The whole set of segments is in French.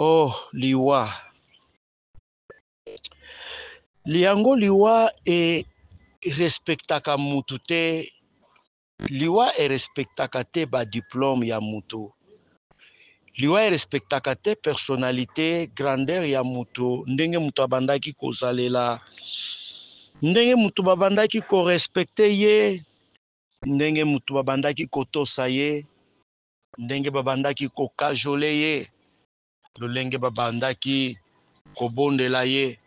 Oh, liwa. Liango liwa e respectaka mutu te. Liwa e respectaka te ba diplôme ya mutu. Liwa e respectaka te personnalité, grandeur ya mutu, ndenge mutu abandaki kozalela, ndenge mutu babandaki ko respecte ye, ndenge mutu babandaki kotosa ye, ndenge babandaki ko kajole ye, lolenge babandaki kobondela ye.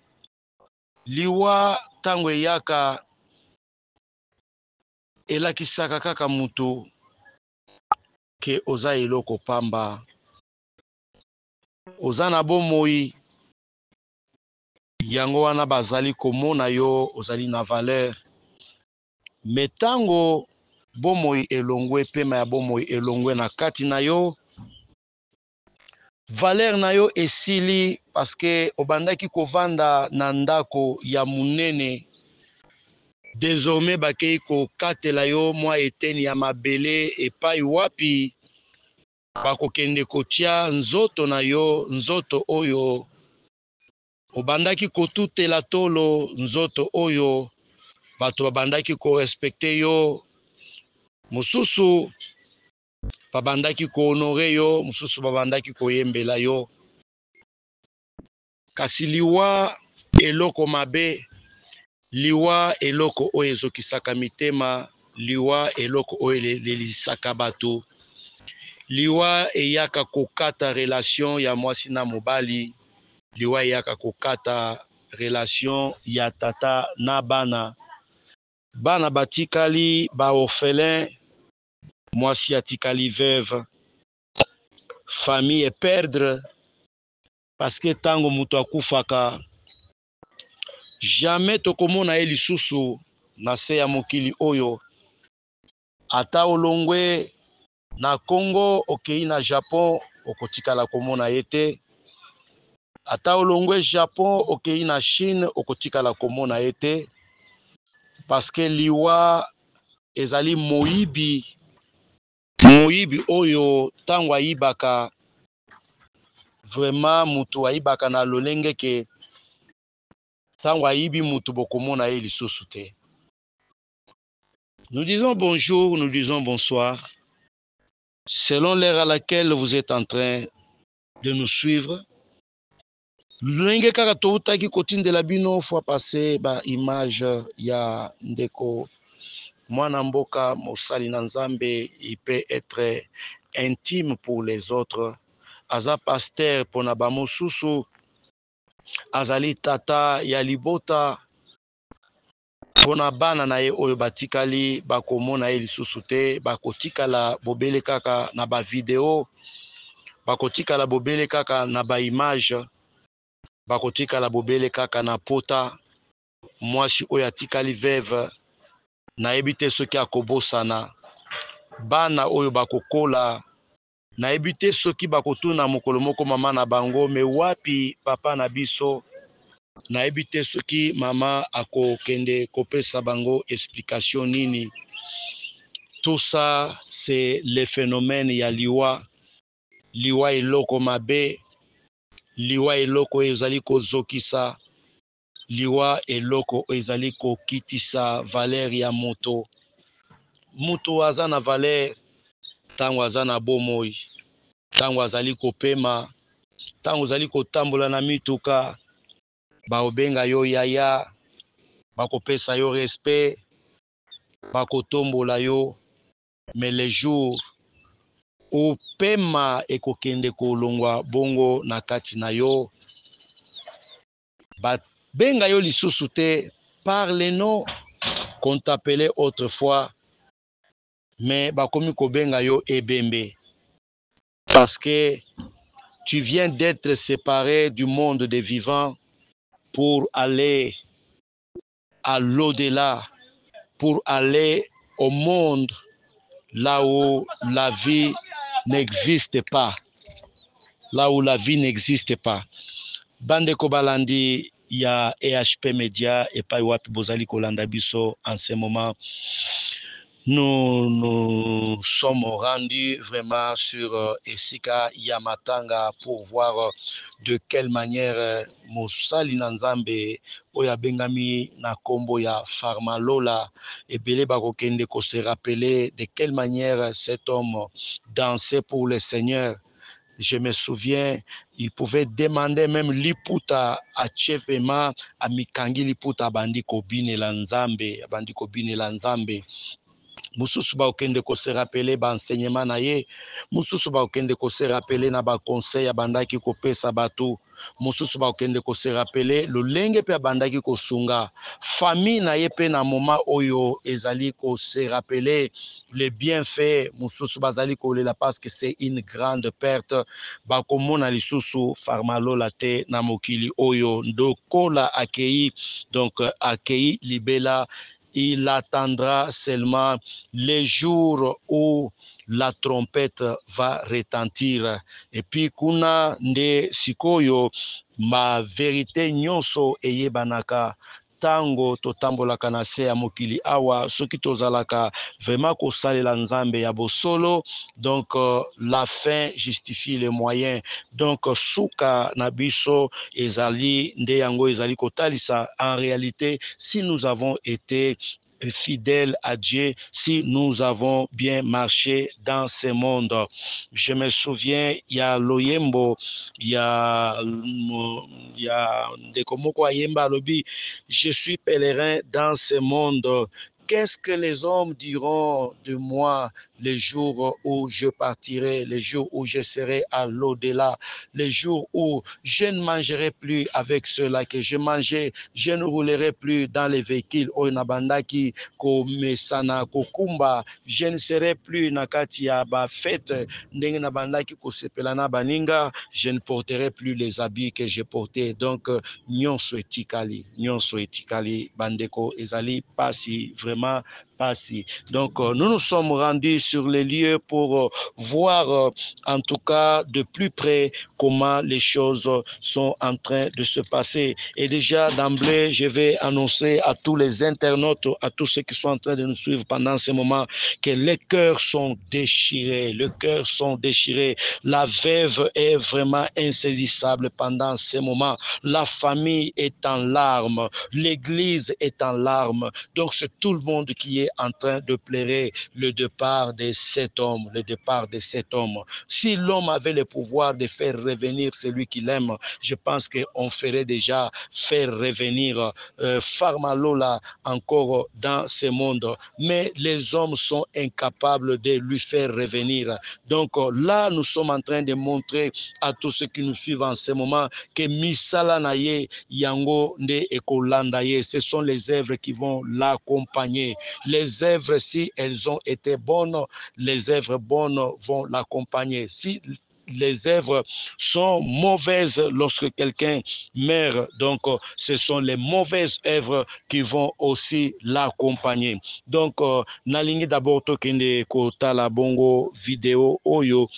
Liwa tango eyaka elakisaka kaka mutu ke oza eloko pamba, oza na bomoi, yango wana bazali komona yo ozali na valeur. Me tango bomoi elongwe, pema ya bomoi elongwe na kati na yo, valeur na yo esili paske obandaki kovanda na ndako ya munene. Désormais bakei kokatela yo mwa eteni ya mabele epai wapi bakokende kotia nzoto na yo, nzoto oyo obandaki kotutela tolo, nzoto oyo bato babandaki korespecte yo, mosusu babandaki kohonore yo, mosusu babandaki koyembela yo. Kasi liwa eloko mabe, liwa eloko oyo ezokisaka mitema, liwa eloko oyo elelisaka bato, liwa eyaka kokata relation ya mwasi na mobali, liwa eyaka kokata relation ya tata na bana. Bana batikali ba orphelin, mwasi atikali veuve, famille perdre, parce que tango mutu akufaka, jamais tokomona ye lisusu na se ya mokili oyo. Ata olongwe na Congo okei na Japon, okotikala komona ye te. Ata olongwe Japon okei na Chine, okotikala komona ye te. Parce que liwa ezali moyibi, moyibi oyo tango ayibaka, vraiment mutu ayibaka na lolenge ke tango ayibi mutu bokomona ye lisusu te. Nous disons bonjour, nous disons bonsoir, selon l'heure à laquelle vous êtes en train de nous suivre. Lolenge kaka toutaki kotindela bino fois passé ba image ya ndeko mwana mboka mosali na Nzambe. Il peut être intime pour les autres. Aza pasteur pona ba mosusu, azali tata ya libota pona bana na ye oyo batikali bakomona ye lisusu te, bakotikala bobele kaka na ba video, bakotikala bobele kaka na ba image, bakotikala bobele kaka na pota. Mwasi oyo atikali veuve, nayebi te soki akobosana. Bana oyo bakokola, nayebi te soki bakotuna mokolo moko mama na bango, me wapi papa na biso, nayebi te soki mama akokende kopesa bango explication nini. Tout ça c'est le phénomène ya liwa. Liwa eloko mabe, liwa eloko ezali kozokisa, liwa eloko ezali kokitisa valeur ya moto. Mutu aza na valeur tango aza na bomoi, tango azali kopema, tango azali kotambola na mituka, baobenga yo yaya, bakopesa yo respect, bakotombola yo. Mais le jour où pema ekokende kolongwa bongo na kati na yo, babenga yo lisusu te par les noms qu'on t'appelait autrefois, mais bakomi kobenga yo ebembe, parce que tu viens d'être séparé du monde des vivants pour aller à l'au-delà, pour aller au monde là où la vie n'existe pas, là où la vie n'existe pas. Bande kobalandi ya EHP Media epai wapi bozali kolanda biso en ce moment. Nous nous sommes rendus vraiment sur Esika Yamatanga pour voir de quelle manière Mosali Nanzambe Oya Bengami na kombo ya Farmalola et Bele Bakokende ko se rappeler de quelle manière cet homme dansait pour le Seigneur. Je me souviens, il pouvait demander même Liputa à Chefema, à Mikangi Liputa, Bandi Kobine Lanzambe, Bandi Kobine Lanzambe. Mususu ba okende ko se rappeler ba enseignement na ye, mususu ba okende ko se rappeler na ba conseil ya bandaki ko pesa bato, mususu ba okende ko se rappeler lolenge pe bandaki ko sunga famille na ye pe na moment oyo ezali ko se rappeler les bienfaits mususu bazali ko lela parce que c'est une grande perte ba komona lisusu Farmalola te na mokili oyo ndokola akei donc akei libela. Il attendra seulement les jours où la trompette va retentir. Et puis, kuna nde sikoyo, ma vérité nyonso eyebanaka. Tango totambolaka na se ya mokili awa soki tozalaka vraiment kosalela nzambe ya bosolo donc la fin justifie les moyens donc suka na biso ezali nde yango ezali kotalisa en réalité si nous avons été fidèles à Dieu, si nous avons bien marché dans ce monde. Je me souviens, il y a Loyembo, il y a Ndekomoko Ayemba Lobi, je suis pèlerin dans ce monde. Qu'est-ce que les hommes diront de moi les jours où je partirai, les jours où je serai à l'au-delà, les jours où je ne mangerai plus avec ceux-là que je mangeais, je ne roulerai plus dans les véhicules Oinabandaki, Komesana, Kokumba, je ne serai plus Nakati ya ba fête, Ndengenabandaki, Kosepelana Baninga, je ne porterai plus les habits que je portais. Donc, Nyonso etikali, Bandeko Ezali, Pasi, vraiment Pasi. Donc, nous nous sommes rendus sur les lieux pour voir en tout cas de plus près comment les choses sont en train de se passer. Et déjà d'emblée, je vais annoncer à tous les internautes, à tous ceux qui sont en train de nous suivre pendant ce moment, que les cœurs sont déchirés, les cœurs sont déchirés. La veuve est vraiment insaisissable pendant ce moment. La famille est en larmes, l'église est en larmes. Donc c'est tout le monde qui est en train de pleurer le départ de cet homme, le départ de cet homme. Si l'homme avait le pouvoir de faire revenir celui qu'il aime, je pense qu'on ferait déjà faire revenir Farmalola encore dans ce monde. Mais les hommes sont incapables de lui faire revenir. Donc là, nous sommes en train de montrer à tous ceux qui nous suivent en ce moment que Misala Naye, Yango Nde Ekolandaye, ce sont les œuvres qui vont l'accompagner. Les œuvres, si elles ont été bonnes, les œuvres bonnes vont l'accompagner. Si les œuvres sont mauvaises lorsque quelqu'un meurt, donc ce sont les mauvaises œuvres qui vont aussi l'accompagner. Donc, nalingi d'abord tokende kotala bongo vidéo oyo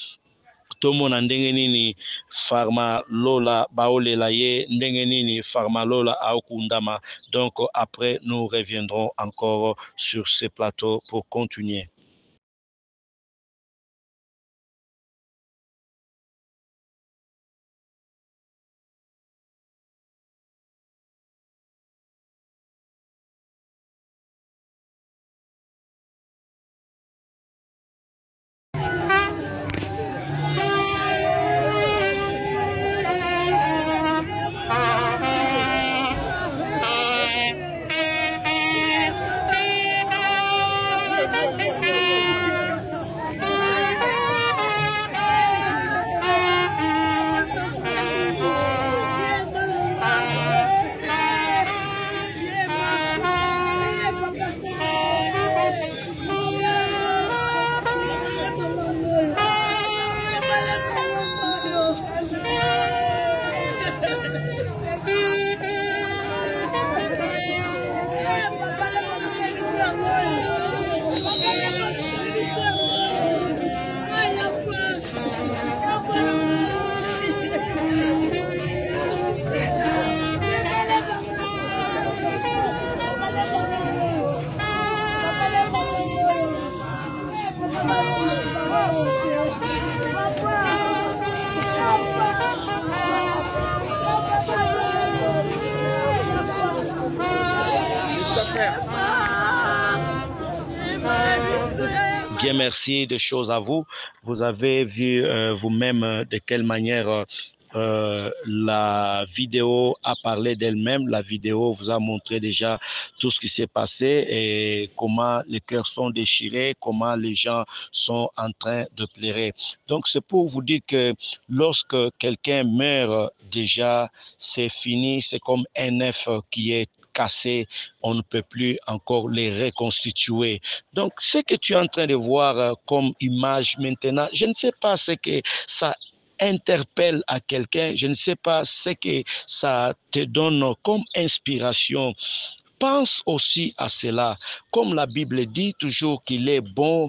tomona ndenge nini Farmalola baolela ye, ndenge nini Farmalola aokundama. Donc après nous reviendrons encore sur ce plateau pour continuer. Bien, merci. Des choses à vous. Vous avez vu vous-même de quelle manière la vidéo a parlé d'elle-même. La vidéo vous a montré déjà tout ce qui s'est passé et comment les cœurs sont déchirés, comment les gens sont en train de pleurer. Donc, c'est pour vous dire que lorsque quelqu'un meurt, déjà, c'est fini. C'est comme un œuf qui est cassé, on ne peut plus encore les reconstituer. Donc, ce que tu es en train de voir comme image maintenant, je ne sais pas ce que ça interpelle à quelqu'un, je ne sais pas ce que ça te donne comme inspiration. Pense aussi à cela. Comme la Bible dit toujours qu'il est bon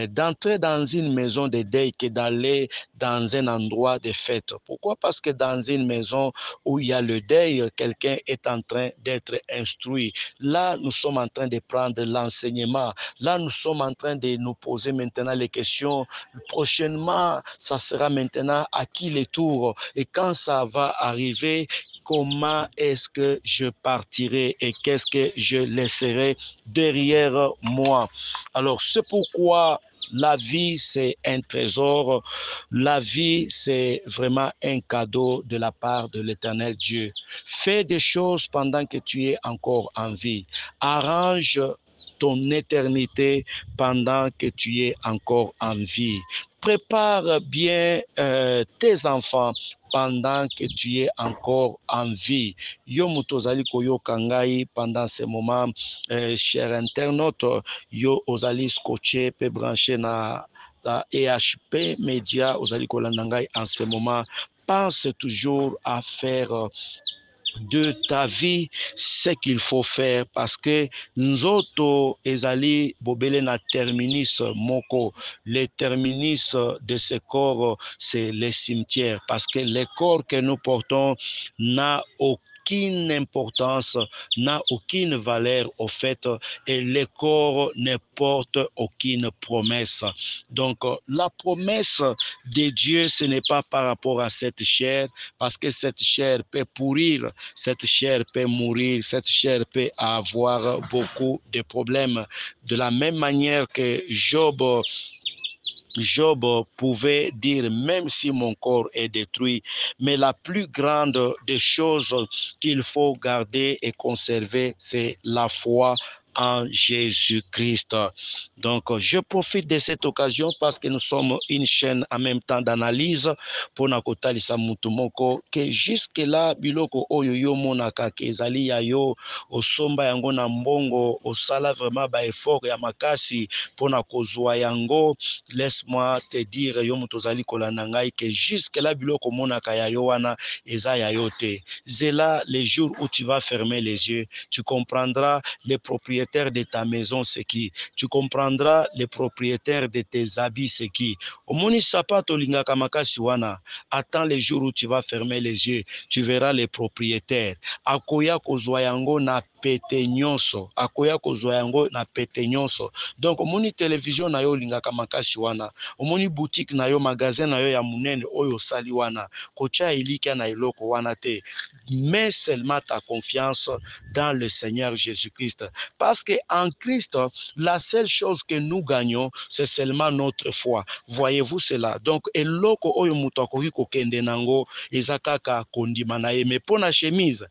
d'entrer dans une maison de deuil que d'aller dans un endroit de fête. Pourquoi? Parce que dans une maison où il y a le deuil, quelqu'un est en train d'être instruit. Là, nous sommes en train de prendre l'enseignement. Là, nous sommes en train de nous poser maintenant les questions. Prochainement, ça sera maintenant à qui le tour? Et quand ça va arriver, comment est-ce que je partirai et qu'est-ce que je laisserai derrière moi? Alors, c'est pourquoi la vie, c'est un trésor. La vie, c'est vraiment un cadeau de la part de l'Éternel Dieu. Fais des choses pendant que tu es encore en vie. Arrange ton éternité pendant que tu es encore en vie. Prépare bien tes enfants pendant que tu es encore en vie. Yo mutozali koyoka ngai pendant ce moment, cher internaute, yo ozali scotché pe branché na la EHP Média, ozali kolanda ngai en ce moment. Pense toujours à faire de ta vie ce qu'il faut faire parce que nzoto ezali bobele na terminus moko. Le terminus de ce corps, c'est le cimetière parce que le corps que nous portons n'a aucune importance, n'a aucune valeur au fait et le corps ne porte aucune promesse. Donc la promesse de Dieu, ce n'est pas par rapport à cette chair parce que cette chair peut pourrir, cette chair peut mourir, cette chair peut avoir beaucoup de problèmes. De la même manière que Job pouvait dire, même si mon corps est détruit, mais la plus grande des choses qu'il faut garder et conserver, c'est la foi en Jésus-Christ. Donc, je profite de cette occasion parce que nous sommes une chaîne en même temps d'analyse pour nakotalisa mutu moko que jusque là biloko oyo yo monaka ke ezali ya yo osomba yango na mbongo osala vraiment ba effort ya makasi pona kozwa yango. Laisse-moi te dire yo mutu ozali kolanda ngai que jusque là biloko monaka ya yo wana eza ya yo te. Zela les jours où tu vas fermer les yeux, tu comprendras les propriétaires de ta maison c'est qui. Tu comprendras les propriétaires de tes habits c'est qui. Omoni sapato lingaka makasi wana. Attends les jours où tu vas fermer les yeux, tu verras les propriétaires. Akoya kozwa yango na pete nyonso, akoya kozwa yango na pete nyonso. Donc omoni télévision na yo lingaka makasi wana, omoni boutique na yo, magasin na yo ya munene oyo sali wana, kocha ilika na eloko wana te. Mets seulement ta confiance dans le Seigneur Jésus-Christ. Parce que en Christ, la seule chose que nous gagnons, c'est seulement notre foi. Voyez-vous cela? Donc, eloko oyo mutu akoki kokende nango eza kaka kondima na ye. Mais pona chemise,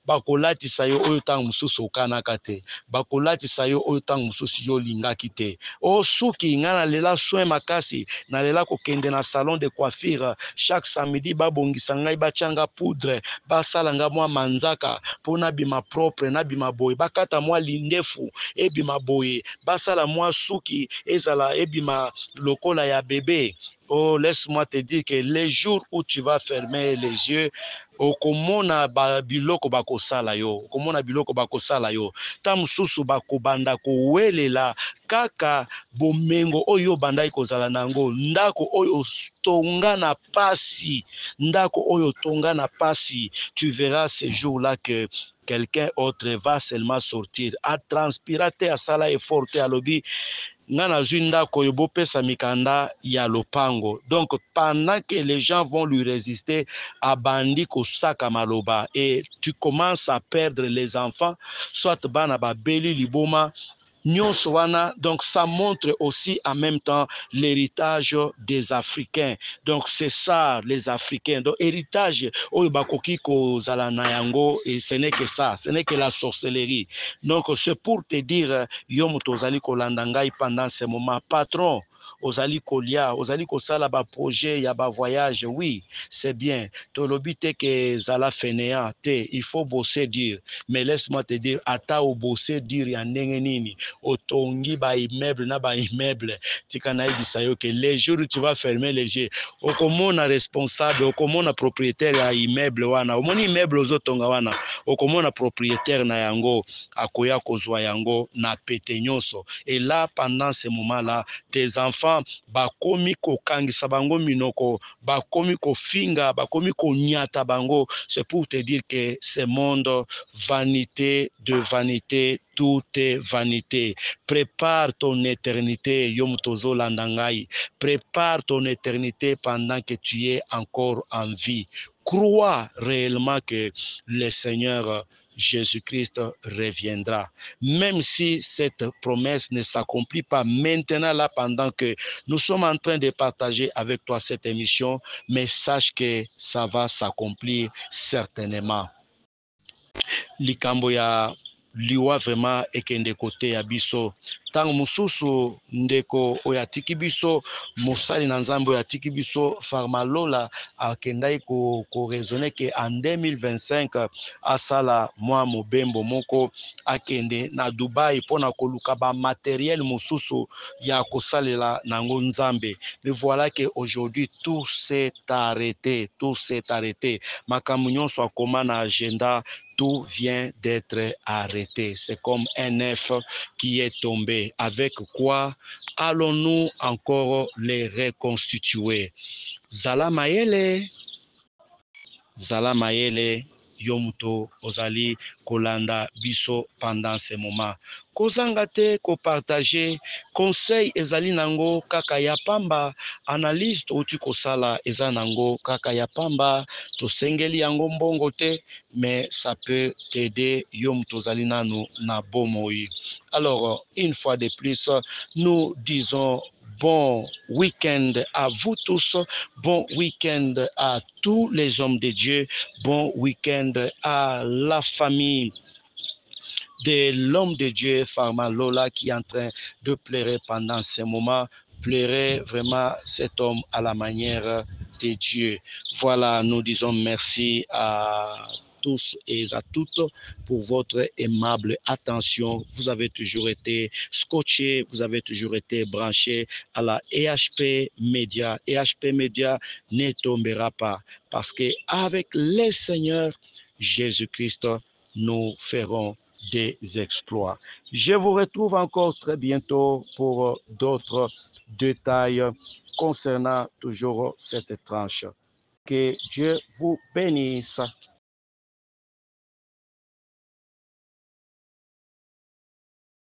bakolatisa yo oyo ntango mosusu okanaka te, bakolatisa yo oyo ntango mosusu yo olingaki te. O suki nga nalela soin makasi, nalela kokende na salon de coiffure chaque samedi babongisa ngai batianga poudre, basala nga mwa manzaka mpo nabima propre, nabima boye, bakata mwa lindefu ebima boye, basala mwa suki ezala ebima lokola ya bébé. Oh, laisse-moi te dire que les jours où tu vas fermer les yeux, okomona biloko bakosala yo, okomona biloko bakosala yo. Ta mosusu bakobanda kowelela kaka bomengo oyo bandaki kozala nango, ndako oyo tonga na pasi, ndako oyo tonga na pasi. Tu verras ce jour-là que quelqu'un autre va seulement sortir, a transpirer te, asala effort te, alobi nga nazwi ndako oyo bopesa mikanda ya lopango. Donc pendant que les gens vont lui résister, abandi kosaka maloba et tu commences à perdre les enfants, soit bana babeli liboma Donc ça montre aussi en même temps l'héritage des Africains. Donc c'est ça les Africains. Donc héritage oyo bakoki kozala na yango, et ce n'est que ça, ce n'est que la sorcellerie. Donc c'est pour te dire yo moto ozali kolanda ngai pendant ce moment, patron ozali kolia, ozali kosala ba projet ya ba voyage, oui, c'est bien. Tolobi te que zala fainéant te, il faut bosser dur. Mais laisse-moi te dire, ata o bosser dur ya ndenge nini, otongi ba immeuble na ba immeuble, tika na ibisa yo que les jours où tu vas fermer les yeux, okomona responsable, okomona propriétaire ya immeuble wana, omoni immeuble ozotonga wana, okomona propriétaire na yango akoya kozwa yango na pete nyonso. Et là, pendant ce moment-là, tes enfants bakomi kokangisa bango minoko, bakomi kofinga, bakomi konyata bango. C'est pour te dire que ce monde, vanité de vanité, tout est vanité. Prépare ton éternité, Yom Tozo Landangai. Prépare ton éternité pendant que tu es encore en vie. Crois réellement que le Seigneur Jésus-Christ reviendra. Même si cette promesse ne s'accomplit pas maintenant, là, pendant que nous sommes en train de partager avec toi cette émission, mais sache que ça va s'accomplir certainement. Likambo ya liwa vraiment ekende kote ya biso ntango mosusu ndeko oyo atiki biso mosali na nzambe oyo atiki biso Farmalola akendaki koraisonne ke en 2025 asala mwa mobembo moko akende na Dubai mpona koluka bamateriel mosusu ya kosalela nango nzambe. Mais voilà que aujourd'hui tout s'est arrêté, tout s'est arrêté. Makambo nyonso akoma na agenda, tout vient d'être arrêté. C'est comme un œuf qui est tombé. Avec quoi allons-nous encore les reconstituer? Zala Mayele, Zala Mayele, Yomuto Ozali Kolanda Biso pendant ce moment. Kozanga te ko partager conseil ezali nango kaka ya pamba, analyse outi kosala eza nango kaka ya pamba, to sengeli yango mbongo te, mais ça peut t'aider yom tozali nanu na bomoi. Alors une fois de plus, nous disons bon week-end à vous tous, bon week-end à tous les hommes de Dieu, bon week-end à la famille de l'homme de Dieu, Farmalola, qui est en train de pleurer pendant ces moments. Pleurer vraiment cet homme à la manière de Dieu. Voilà, nous disons merci à tous et à toutes pour votre aimable attention. Vous avez toujours été scotchés, vous avez toujours été branchés à la EHP Média. EHP Média ne tombera pas parce que avec le Seigneur Jésus-Christ, nous ferons des exploits. Je vous retrouve encore très bientôt pour d'autres détails concernant toujours cette tranche. Que Dieu vous bénisse.